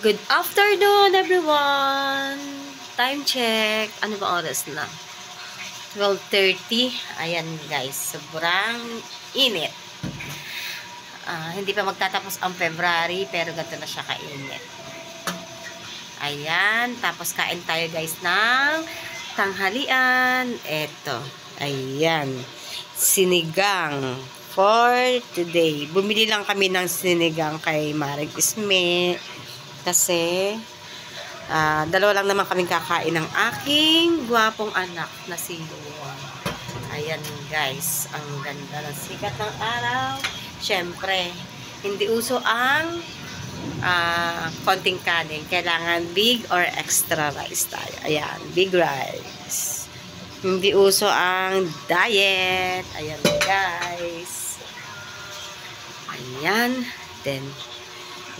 Good afternoon, everyone! Time check. Ano ba oras na? 12:30. Ayan, guys. Sobrang init. Hindi pa magtatapos ang February, pero ganito na siya kainit. Ayan. Tapos kain tayo, guys, ng tanghalian. Eto. Ayan. Sinigang for today. Bumili lang kami ng sinigang kay Maring Isme. Kasi, dalawa lang naman kaming kakain ng aking gwapong anak na si Luan. Ayan guys, ang ganda ng sikat ng araw. Siyempre, hindi uso ang konting kanin. Kailangan big or extra rice tayo. Ayan, big rice. Hindi uso ang diet. Ayan guys. Ayan. Then,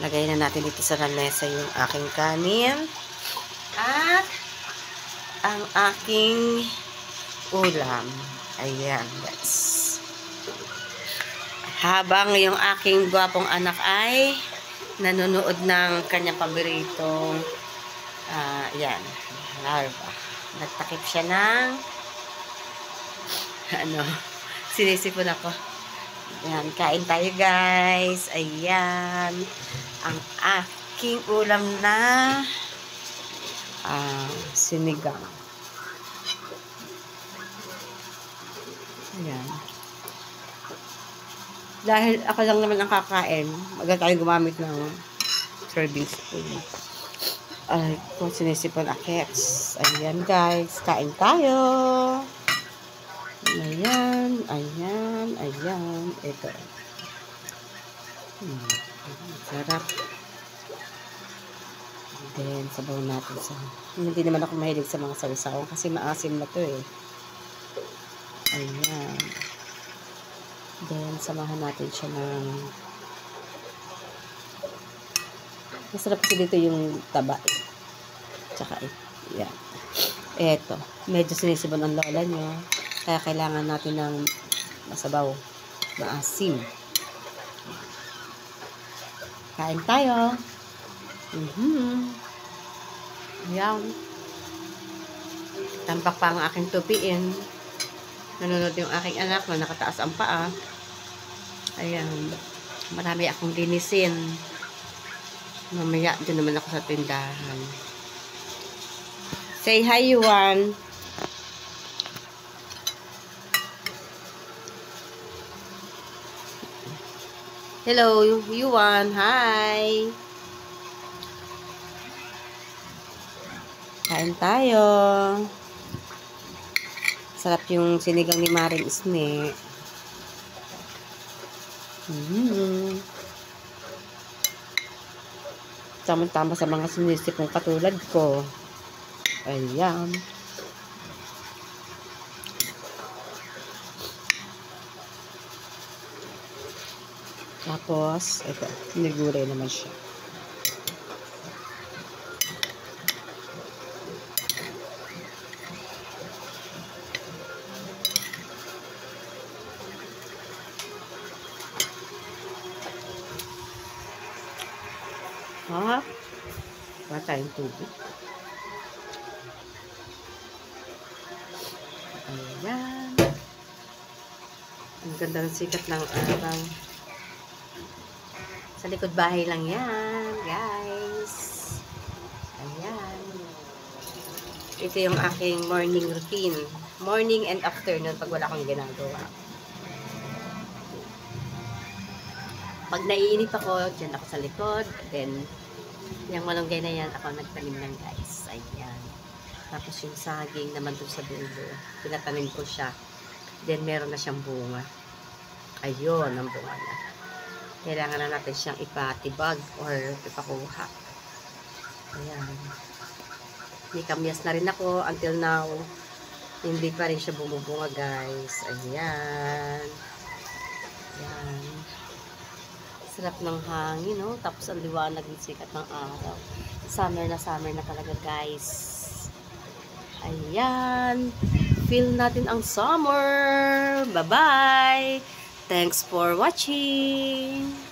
lagay na natin dito sa lamesa yung aking kanin at ang aking ulam. Ayan guys. Habang yung aking gwapong anak ay nanonood ng kanyang paboritong ayan, larva. Nagtakip siya ng sinisipon ako. Ayan, kain tayo guys. Ayan. Ang aking ulam na sinigang. Ayan. Dahil ako lang naman ang kakain, maganda tayo gumamit ng serving spoon. Ay, kung sinisipon akets. Ayan guys, kain tayo. Ayan, ayan, ayan. Ito. Sarap. Then, sabaw natin sa... Hindi naman ako mahilig sa mga sawisawang kasi maasim na to eh. Ayan. Then, samahan natin siya ng... Masarap kasi dito yung taba eh. Tsaka eh. Ayan. Eto. Medyo sinisibon ang lola niya. Kaya kailangan natin ng masabaw, maasim. Kain tayo. Ayan. Tampak pa ang aking tupiin. Nanonood yung aking anak na nakataas ang paa. Ayan. Marami akong linisin. Mamaya doon naman ako sa tindahan. Say hi, Yuan. Hello, Yuan. Hi. Kain tayo. Sarap yung sinigang ni Maring Isme. Tama-tama sa mga sinisipong katulad ko. Ayan. Tapos, ito, niguray naman siya. Wala tayong tubig. Ayan. Ang ganda ng sikat ng araw. Sa likod bahay lang yan, guys. Ayan. Ito yung aking morning routine. Morning and afternoon pag wala akong ginagawa. Pag naiinip ako, dyan ako sa likod. Then, yung malunggay na yan, ako nagtanim lang, guys. Ayan. Tapos yung saging naman doon sa dulo. Pinatanim ko siya. Then, meron na siyang bunga. Ayun, ang bunga na. Kailangan na natin siyang ipatibag or ipakuha. Ayan. May kamyas na rin ako. Until now, hindi pa rin siya bumubunga, guys. Ayan. Ayan. Sarap ng hangin, no? Tapos ang liwanag ng sikat ng araw. Summer na talaga, guys. Ayan. Feel natin ang summer. Bye-bye. Thanks for watching.